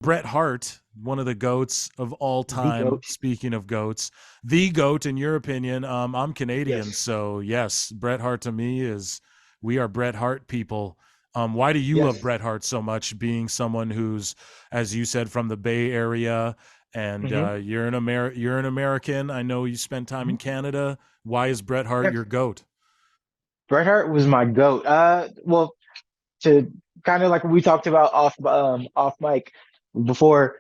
Bret Hart, one of the goats of all The time. goat. Speaking of goats, the goat in your opinion. I'm Canadian, Yes. so yes, Bret Hart to me is we are Bret Hart people. Why do you love Yes. Bret Hart so much? Being someone who's, as you said, from the Bay Area, and Hmm. you're an American. I know you spent time in Canada. Why is Bret Hart Yes. your goat? Bret Hart was my goat. Well, to kind of like we talked about off mic before,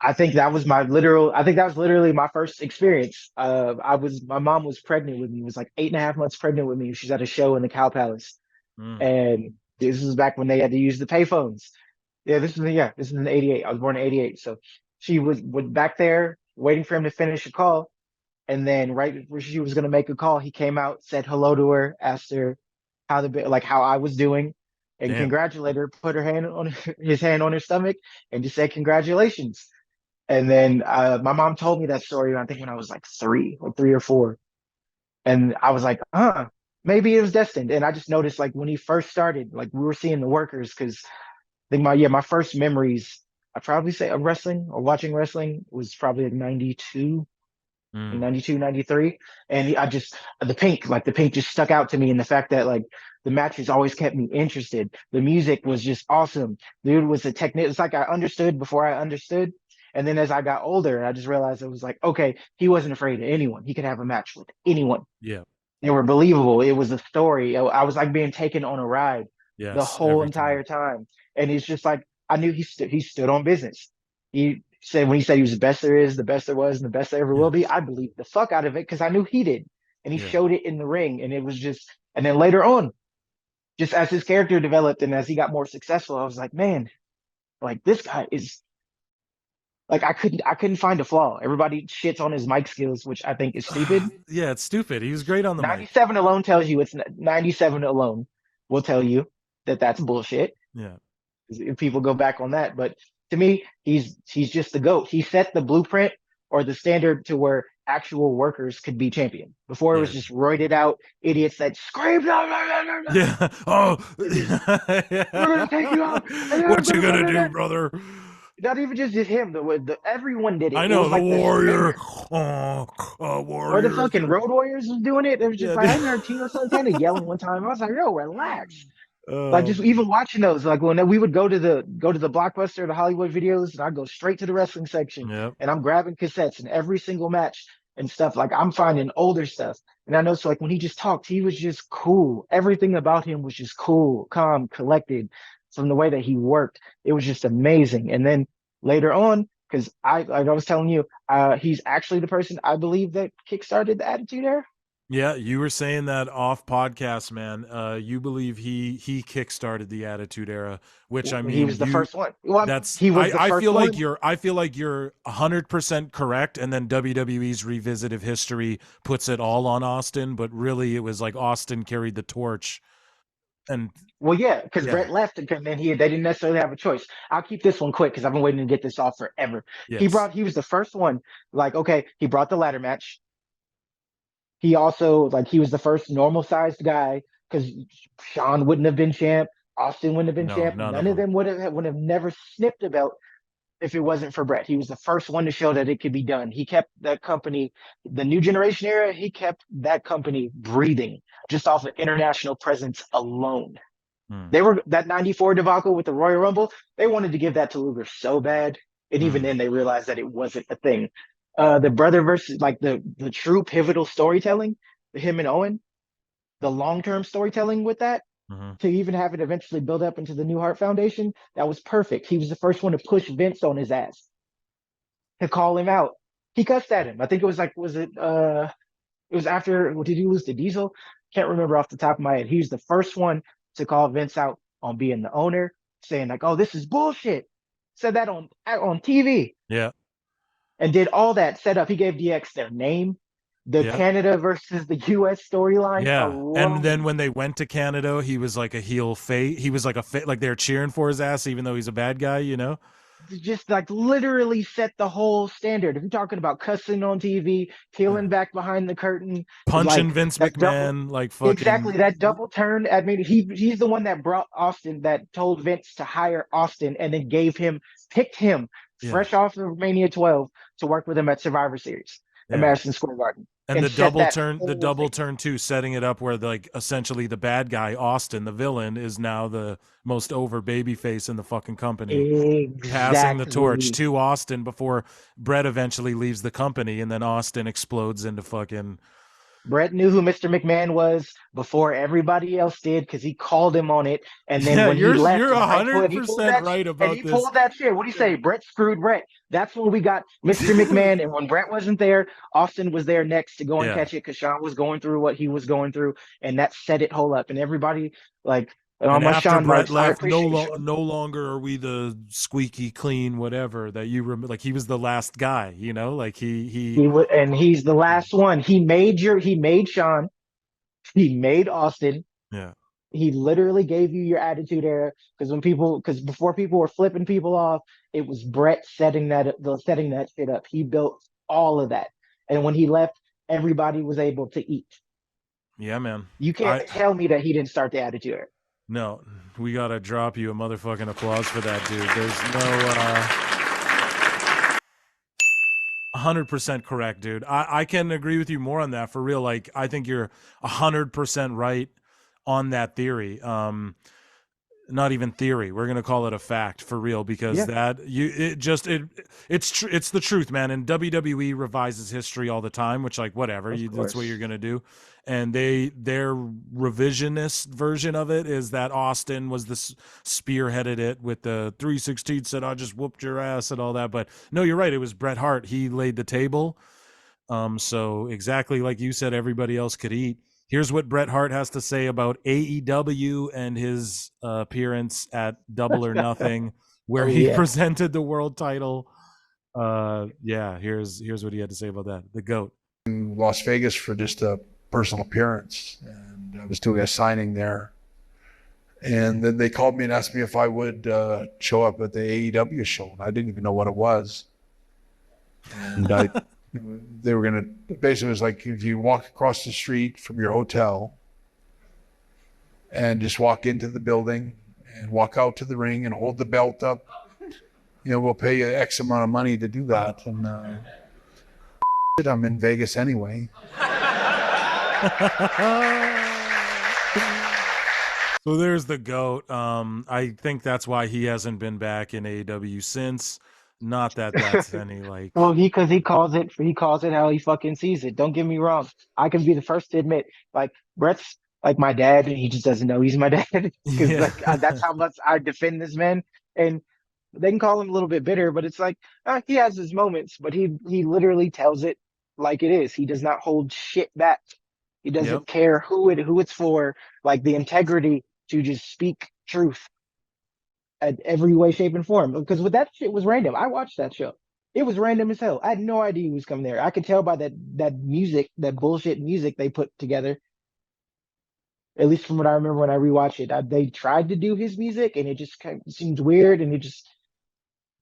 I think that was literally my first experience. My mom was pregnant with me, was like 8.5 months pregnant with me. She's at a show in the Cow Palace. Mm, And this was back when they had to use the payphones. This is in '88. I was born in '88. So she was back there waiting for him to finish a call. And then right before she was gonna make a call, he came out, said hello to her, asked her how I was doing, and damn. congratulated her, put her hand on his hand on her stomach, and just said congratulations. And then my mom told me that story, I think when I was like three or four. And I was like, maybe it was destined. And I just noticed like when he first started, like we were seeing the workers, because I think my first memories, I'd probably say of wrestling or watching wrestling was probably like 92, in Mm, 92, 93. And the pink just stuck out to me. And the fact that like the matches always kept me interested. The music was just awesome. Dude was a technique. It's like I understood before I understood. And then as I got older, I just realized it was like, okay, he wasn't afraid of anyone. He could have a match with anyone. yeah. They were believable. It was a story. I was like being taken on a ride the Yes. whole Every time. entire time. And it's just like I knew he stood on business. He said when he said he was the best there is, the best there was, and the best there ever will Yeah. be, I believed the fuck out of it because I knew he did. And he Yeah. showed it in the ring. And it was just and then later on, just as his character developed and as he got more successful, I was like, man, like this guy is like I couldn't find a flaw. Everybody shits on his mic skills, which I think is stupid. Yeah, it's stupid. He was great on the mic. 97 alone tells you it's 97 alone will tell you that that's bullshit. Yeah. If people go back on that, but to me, he's just the goat. He set the blueprint or the standard to where actual workers could be champion. Before it was Yeah. just roided out idiots that screamed, "No, no, no, no, no. Yeah. Oh. We're gonna take you out," What you gonna do, brother? not even just him. Everyone did it. I It know was the like the warrior. standard. Oh, Or the warriors. fucking Road Warriors was doing it. It was just Yeah. like I heard Tino Santana yelling one time. I was like, "Yo, relax." Like Oh, just even watching those, like when we would go to the Blockbuster, the Hollywood videos, and I'd go straight to the wrestling section, yeah. and I'm grabbing cassettes and every single match and stuff. Like I'm finding older stuff, and I know so like when he just talked, he was just cool. Everything about him was just cool, calm, collected. From the way that he worked, it was just amazing. And then later on, because like I was telling you, he's actually the person I believe that kickstarted the Attitude Era. Yeah, you were saying that off podcast, man. You believe he kickstarted the Attitude Era, which I He mean, was the first one. Well, that's he was the I first feel like one. you're 100% correct, and then WWE's revisited history puts it all on Austin, but really it was like Austin carried the torch, and Well, yeah, because yeah, Brett left, and then they didn't necessarily have a choice. I'll keep this one quick because I've been waiting to get this off forever. yes, He was the first one. Like, okay, he brought the ladder match. He also like he was the first normal sized guy because Sean wouldn't have been champ, Austin wouldn't have been no, champ. none of None of them. them would have never snipped a belt if it wasn't for Brett. He was the first one to show that it could be done. He kept that company, the new generation era. He kept that company breathing just off of international presence alone. Hmm. They were that '94 debacle with the Royal Rumble. They wanted to give that to Luger so bad, and even Hmm. then they realized that it wasn't a thing. The brother versus like the true pivotal storytelling, him and Owen, the long term storytelling with that Hmm. to even have it eventually build up into the New Heart Foundation, that was perfect. He was the first one to push Vince on his ass to call him out. He cussed at him. I think it was like it was after did he lose to Diesel? Can't remember off the top of my head. He was the first one to call Vince out on being the owner, saying like, "Oh, this is bullshit." Said that on TV Yeah, and did all that setup. He gave DX their name, the yeah. Canada versus the US storyline Yeah, and then alone. when they went to Canada, he was like a heel face. He was like like they were cheering for his ass, even though he's a bad guy. just like literally set the whole standard. If you're talking about cussing on TV, peeling back behind the curtain, punching like Vince that double, McMahon, like exactly fucking that double turn. I mean, he's the one that brought Austin, that told Vince to hire Austin, and then picked him yeah. fresh off of Mania 12 to work with him at Survivor Series at Yeah. Madison Square Garden, And and the set double that turn, whole thing. too, setting it up where like essentially the bad guy, Austin, the villain, is now the most over baby face in the fucking company, passing the torch Exactly. to Austin before Brett eventually leaves the company, and then Austin explodes into fucking Brett knew who Mr. McMahon was before everybody else did because he called him on it. And then yeah. when he left, You're and Mike put he pulled 100% that right and about he this. pulled that shit. What do you say? Brett screwed Brett. That's when we got Mr. McMahon. And when Brett wasn't there, Austin was there next to go and Yeah. catch it because Sean was going through what he was going through, and that set it whole up. And everybody like and all And my after Sean Brett marks, I left, appreciate you, Sean. no longer are we the squeaky clean whatever that you remember. Like he was the last guy, like And he's the last one. He made Sean. He made Austin. yeah. He literally gave you your attitude era because before people were flipping people off, it was Brett setting that shit up. He built all of that, and when he left, everybody was able to eat. Yeah, man. You can't I tell me that he didn't start the attitude era. No, we gotta drop you a motherfucking applause for that, dude. There's no 100% correct, dude. I can agree with you more on that for real. Like I think you're 100% right on that theory. Not even theory. We're gonna call it a fact for real because Yeah, that it's the truth, man. And WWE revises history all the time, which like whatever, of that's what course. you're gonna do. And their revisionist version of it is that Austin was the spearheaded it with the 316 said I just whooped your ass and all that. But no, you're right. It was Bret Hart. He laid the table. So exactly like you said, everybody else could eat. Here's what Bret Hart has to say about AEW and his appearance at Double or Nothing, where Oh he yeah. presented the world title. Yeah, here's what he had to say about that. The GOAT. Las Vegas for just a personal appearance, and I was doing a signing there. And then they called me and asked me if I would show up at the AEW show. And I didn't even know what it was. And they were going to, basically it was like if you walk across the street from your hotel and just walk into the building and walk out to the ring and hold the belt up, we'll pay you X amount of money to do that. And I'm in Vegas anyway. So there's the GOAT. I think that's why he hasn't been back in AEW since. Not that that's any like. Well, because he calls it how he fucking sees it. Don't get me wrong. I can be the first to admit, like Brett's like my dad, and he just doesn't know he's my dad because Yeah. that's how much I defend this man. And they can call him a little bit bitter, but it's like he has his moments, but he literally tells it like it is. He does not hold shit back. He Yep. doesn't care who it's for. Like the integrity to just speak truth at every way, shape, and form. Because with that shit was random. I watched that show. It was random as hell. I had no idea he was coming there. I could tell by that music, that bullshit music they put together. At least from what I remember when I rewatched it, they tried to do his music, and it just kind of seemed weird, and it just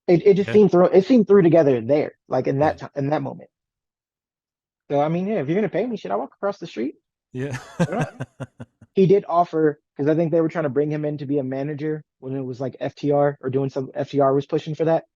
Yeah. seemed through together there, like in Yeah. that moment. So I mean, yeah, if you're gonna pay me, should I walk across the street? Yeah. He did offer because I think they were trying to bring him in to be a manager when it was like FTR or doing some FTR was pushing for that.